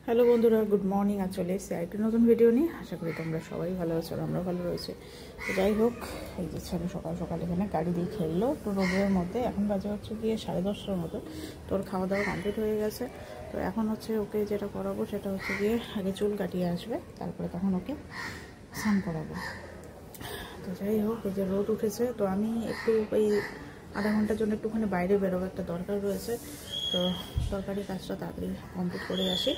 Hello বন্ধুরা, good morning. আর চলে এসেছি আরেকটি নতুন ভিডিও নিয়ে। আশা করি তোমরা সবাই ভালো আছো আর আমরা ভালো রয়েছে। তো যাই হোক, এই যে ছেলে সকাল সকাল এখানে গাড়ি দিয়ে খেললো একটু রোদের মধ্যে। এখন বাজে হচ্ছে গিয়ে 10:30টার মতো। তোর খাওয়া দাওয়া কমপ্লিট হয়ে গেছে। তো এখন হচ্ছে ওকে যেটা করাবো সেটা হচ্ছে গিয়ে আগে চুল কাটিয়ে আসবে, তারপরে তখন ওকে স্নান করাবো। তো যাই হোক, এই যে রোদ উঠেছে, তো আমি একটু এই আধা ঘন্টার জন্য একটুখানি বাইরে বেরোবো, একটা দরকার রয়েছে। তো তরকারি কাজটা তাড়াতাড়ি কমপ্লিট করে আসি।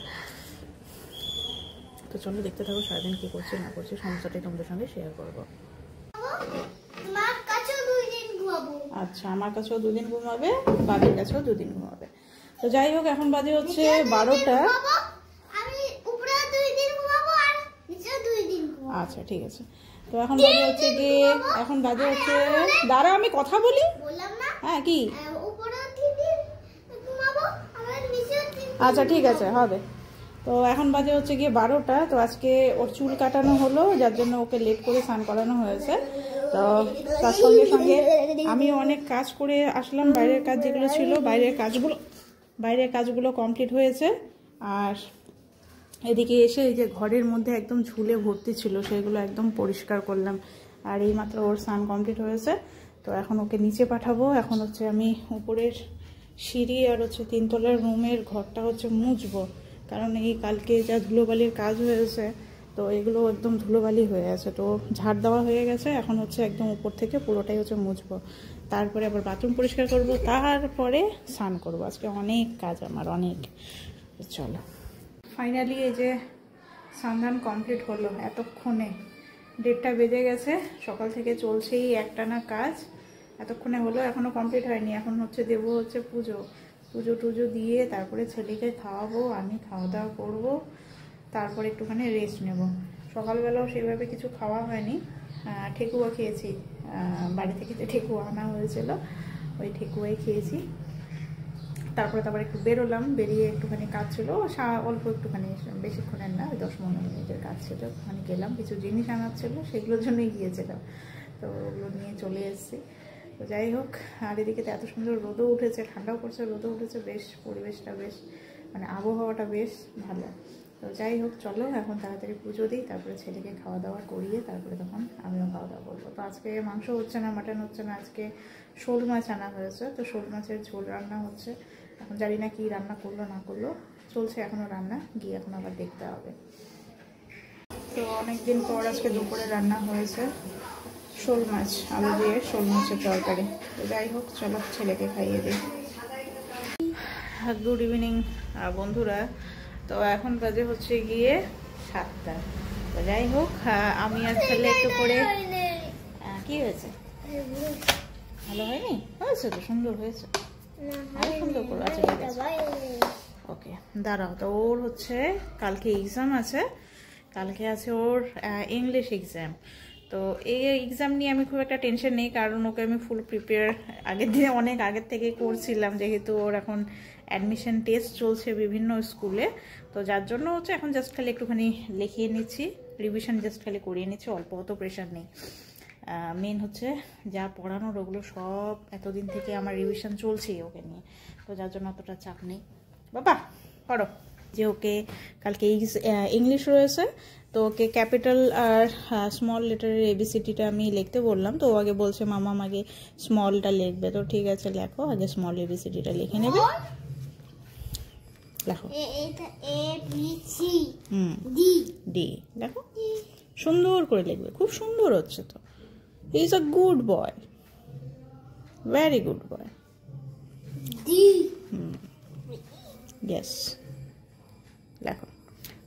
তো চলো দেখতে থাকো সারাদিন কী করছি না করছি, সমস্যাটাই তোমাদের সঙ্গে শেয়ার করবো। আচ্ছা, আমার কাছেও 2 দিন ঘুমাবে, বাবির কাছেও 2 দিন ঘুমাবে। তো যাই হোক, এখন বাজে হচ্ছে 12টা। আচ্ছা ঠিক আছে। তো এখন বাজে হচ্ছে গিয়ে দাঁড়া আমি কথা বলি। হ্যাঁ কি? আচ্ছা ঠিক আছে, হবে। তো এখন বাজে হচ্ছে গিয়ে 12টা। তো আজকে ওর চুল কাটানো হলো, যার জন্য ওকে লেট করে স্নান করানো হয়েছে। তো তার সঙ্গে সঙ্গে আমি অনেক কাজ করে আসলাম, বাইরের কাজ যেগুলো ছিল, বাইরের কাজগুলো কমপ্লিট হয়েছে। আর এদিকে এসে এই যে ঘরের মধ্যে একদম ঝুলে ভর্তি ছিল, সেগুলো একদম পরিষ্কার করলাম। আর এইমাত্র ওর স্নান কমপ্লিট হয়েছে। তো এখন ওকে নিচে পাঠাবো। এখন হচ্ছে আমি উপরের সিঁড়ি আর হচ্ছে 3 তলার রুমের ঘরটা হচ্ছে মুছবো, কারণ এই কালকে যা ধুলোবালির কাজ হয়েছে, তো এগুলো একদম ধুলোবালি হয়ে আছে। তো ঝাড় দেওয়া হয়ে গেছে, এখন হচ্ছে একদম উপর থেকে পুরোটাই হচ্ছে মুছবো। তারপরে আবার বাথরুম পরিষ্কার করব, তারপরে স্নান করবো। আজকে অনেক কাজ আমার, অনেক। চলো, ফাইনালি এই যে স্নান কমপ্লিট হলো। এতক্ষণে 1:30টা বেজে গেছে, সকাল থেকে চলছেই একটানা কাজ। এতক্ষণে হলো, এখনও কমপ্লিট হয়নি। এখন হচ্ছে দেবো হচ্ছে পুজো টুজো দিয়ে তারপরে ছেলেকে খাওয়াবো, আমি খাওয়া দাওয়া করবো, তারপরে একটুখানি রেস্ট নেব। সকালবেলাও সেভাবে কিছু খাওয়া হয়নি, ঠেকুয়া খেয়েছি। বাড়ি থেকে যে ঠেকুয়া আনা হয়েছিল, ওই ঠেকুয়াই খেয়েছি। তারপরে তো আবার একটু বেরোলাম, বেরিয়ে একটুখানি কাজ ছিল অল্প, একটুখানি, বেশিক্ষণের না, ওই 10-15 মিনিটের কাজ ছিল। ওখানে গেলাম, কিছু জিনিস আনার ছিল, সেগুলোর জন্যই গিয়েছিলাম। তো ওগুলো নিয়ে চলে এসেছি। তো যাই হোক, আর এদিকে তো এত সুন্দর রোদও উঠেছে, ঠান্ডাও করছে, রোদও উঠেছে, বেশ পরিবেশটা বেশ, মানে আবহাওয়াটা বেশ ভালো। তো যাই হোক, চলো এখন তাড়াতাড়ি পুজো দিই, তারপরে ছেলেকে খাওয়া দাওয়া করিয়ে তারপরে তখন আমিও খাওয়া দাওয়া করবো। তো আজকে মাংস হচ্ছে না, মাটন হচ্ছে না, আজকে শোল মাছ আনা হয়েছে। তো শোল মাছের ঝোল রান্না হচ্ছে। এখন জানি না কি রান্না করলো না করলো, চলছে এখনও রান্না, গিয়ে এখন আবার দেখতে হবে। তো অনেকদিন পর আজকে দুপুরে রান্না হয়েছে শোল মাছ, আলু দিয়ে শোল মাছের তরকারি। তো যাই হোক, চলো ছেলেকে খাইয়ে দিই। গুড ইভিনিং বন্ধুরা। তো এখন বাজে হচ্ছে গিয়ে 7টা। তো যাই হোক, আমি আর ছেলে একটু করে, কি হয়েছে? ভালো হয়নি? হয়েছে তো, সুন্দর হয়েছে, আরো সুন্দর করে। আচ্ছা ঠিক আছে, ওকে দাঁড়াও। তো ওর হচ্ছে কালকে এক্সাম আছে, কালকে আছে ওর ইংলিশ এক্সাম। তো এই এক্সাম নিয়ে আমি খুব একটা টেনশন নেই, কারণ ওকে আমি ফুল প্রিপেয়ার আগের দিনে অনেক আগের থেকে করছিলাম, যেহেতু ওর এখন অ্যাডমিশন টেস্ট চলছে বিভিন্ন স্কুলে। তো যার জন্য হচ্ছে এখন জাস্ট খালি একটুখানি লিখিয়ে নিচ্ছি, রিভিশন জাস্ট খালি করিয়ে নিচ্ছি, অল্প অত প্রেশার নেই। মেন হচ্ছে যা পড়ানোর ওগুলো সব এতদিন থেকে আমার রিভিশন চলছেই ওকে নিয়ে, তো যার জন্য অতটা চাপ নেই। বাবা পড়ো। যে ওকে কালকে ইংলিশ রয়েছে, তো ওকে ক্যাপিটাল আর স্মল লেটারের ABCDটা আমি লিখতে বললাম। তো ও আগে বলছে মামা আমাকে স্মলটা লিখবে। তো ঠিক আছে, লেখো, আগে স্মল ABCDটা লিখে নেবে। লেখো ডি, দেখো সুন্দর করে লিখবে, খুব সুন্দর হচ্ছে। তো he is a good boy, very good boy. Yes, দেখো।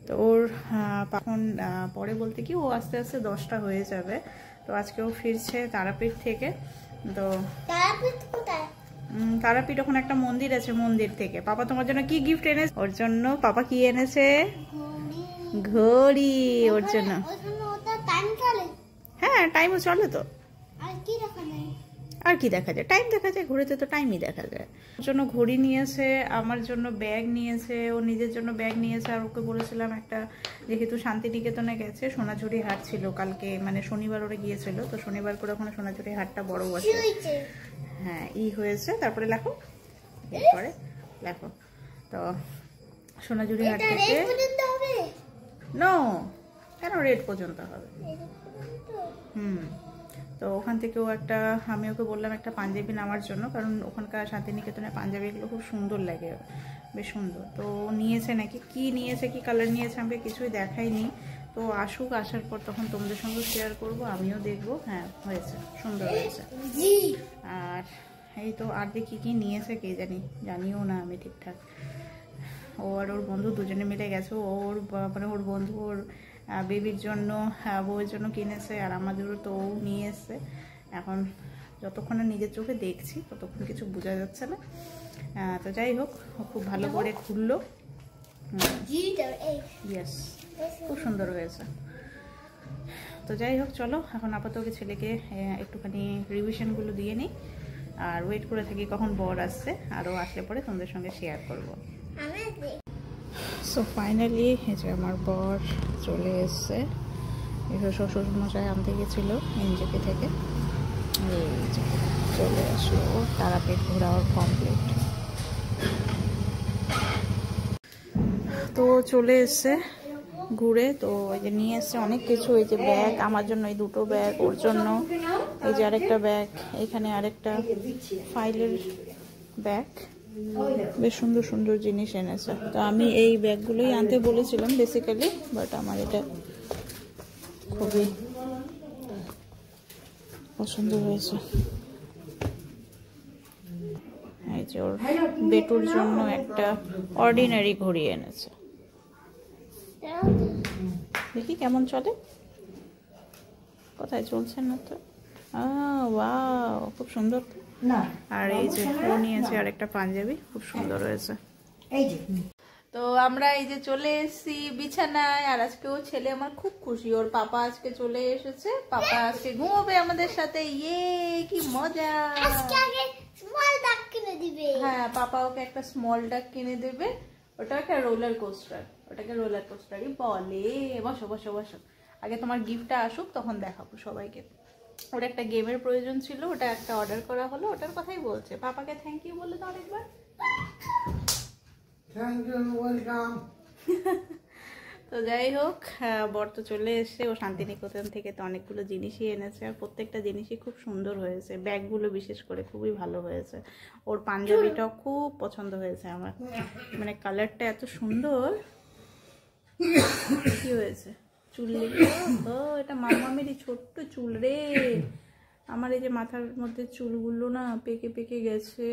তো ওর এখন পরে বলতে কি, ও আস্তে আস্তে 10টা হয়ে যাবে। তো আজকে ও ফিরছে তারাপীঠ থেকে। তো তারাপীঠ ওখানে একটা মন্দির আছে, মন্দির থেকে পাপা তোমার জন্য কি গিফট এনেছে? ওর জন্য পাপা কি এনেছে? ঘড়ি ওর জন্য। হ্যাঁ, টাইমও চলে। তো আর কি দেখা যায়? টাইম দেখা যায়, ঘড়িতে তো টাইমই দেখা যায়। ওর জন্য ঘড়ি নিয়েছে, আমার জন্য ব্যাগ নিয়েছে, ও নিজের জন্য ব্যাগ নিয়েছে। আর ওকে বলেছিলাম একটা, যেহেতু শান্তিনিকেতনে গেছে, সোনাঝুরি হাট ছিল কালকে, মানে শনিবার ওরা গিয়েছিল, তো শনিবার করে ওখানে সোনাঝুরি হাটটা বড় বসে। হ্যাঁ, হয়েছে। তারপরে লেখো, এরপরে লেখো। তো সোনাঝুরি হাট থেকে। নো, কেন রেড পর্যন্ত হবে? তো ওখান থেকেও একটা, আমি ওকে বললাম একটা পাঞ্জাবি নেওয়ার জন্য, কারণ ওখানকার শান্তিনিকেতনের পাঞ্জাবিগুলো খুব সুন্দর লাগে, বেশ সুন্দর। তো নিয়েছে নাকি, কি নিয়েছে, কি কালার নিয়েছে আমাকে কিছুই দেখায়নি। তো আসুক, আসার পর তখন তোমাদের সঙ্গে শেয়ার করব, আমিও দেখবো। হ্যাঁ হয়েছে, সুন্দর হয়েছে। আর এই তো আর দেখি কি নিয়েছে কে জানিও না আমি ঠিকঠাক। ও আর ওর বন্ধু দুজনে মিলে গেছে। ওর মানে ওর বন্ধু ওর বেবির জন্য, বউয়ের জন্য কিনেছে, আর আমাদেরও তো ও নিয়ে এসছে। এখন যতক্ষণ না নিজের চোখে দেখছি ততক্ষণ কিছু বোঝা যাচ্ছে না। তো যাই হোক, ও খুব ভালো করে খুললো। ইয়েস, খুব সুন্দর হয়েছে। তো যাই হোক, চলো এখন আপাতত ছেলেকে একটুখানি রিভিশনগুলো দিয়ে নিই, আর ওয়েট করে থাকি কখন বর আসছে, আরও আসলে পরে তোমাদের সঙ্গে শেয়ার করবো। সো ফাইনালি এই যে আমার বর চলে এসছে। এসব শ্বশুরমশাই আনতে গেছিলো এনজেপি থেকে, এই যে চলে আসলো। তারাপীঠ ঘোরাও কমপ্লিট। তো চলে এসছে ঘুরে। তো এই যে নিয়ে এসছে অনেক কিছু। এই যে ব্যাগ আমার জন্য, এই দুটো ব্যাগ ওর জন্য, এই যে আরেকটা ব্যাগ, এখানে আরেকটা ফাইলের ব্যাগ, বেশ সুন্দর সুন্দর জিনিস এনেছে। তো আমি এই ব্যাগগুলোই আনতে বলেছিলাম বেসিক্যালি, বাট আমার এটা খুবই পছন্দ হয়েছে। এই যে ওর বেটুর জন্য একটা অর্ডিনারি ঘড়ি এনেছে, দেখি কেমন চলে। কোথায় চলছে না তো। ওয়াও, খুব সুন্দর। আর এই যে ও নিয়েছে আর একটা পাঞ্জাবি, খুব সুন্দর হয়েছে। তো আমরা এই যে চলে এসেছি বিছানায়, আর আজকে ও ছেলে আমার খুব খুশি, ওর পাপা আজকে চলে এসেছে। পাপা আজকে ঘুমাবে আমাদের সাথে। ইয়ে কি মজা! হ্যাঁ, পাপা ওকে একটা স্মল ডাক কিনে দেবে। ওটা একটা রোলার কোস্টার, ওটাকে রোলার কোস্টারই বলে। বসো বসো বসো, আগে তোমার গিফটটা আসুক তখন দেখাবো সবাইকে। ওটা একটা গেমের প্রয়োজন ছিল, ওটা একটা অর্ডার করা হলো, ওটার কথাই বলছে। পাপাকে থ্যাংক ইউ বলে তো অনেকবার। Thank you, welcome. তো যাই হোক, বর তো চলে এসছে। ও শান্তিনিকেতন থেকে তো অনেকগুলো জিনিসই এনেছে, আর প্রত্যেকটা জিনিসই খুব সুন্দর হয়েছে। ব্যাগগুলো বিশেষ করে খুবই ভালো হয়েছে। ওর পাঞ্জাবিটাও খুব পছন্দ হয়েছে আমার, মানে কালারটা এত সুন্দর। কি হয়েছে চুল? ও এটা মামামেরই ছোট্ট চুল রে। আমার এই যে মাথার মধ্যে চুলগুলো না পেকে পেকে গেছে,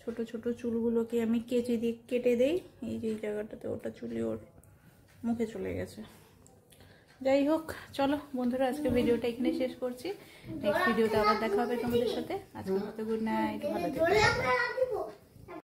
ছোট ছোট চুলগুলোকে আমি কেটে দেই। এই যে জায়গাটাতে ওটা চুলি ওর মুখে চলে গেছে। যাই হোক, চলো বন্ধুরা, আজকে ভিডিওটা এখানে শেষ করছি। নেক্সট ভিডিওতে আবার দেখা হবে তোমাদের সাথে। আজকে গুড নাইট, ভালো থেকো।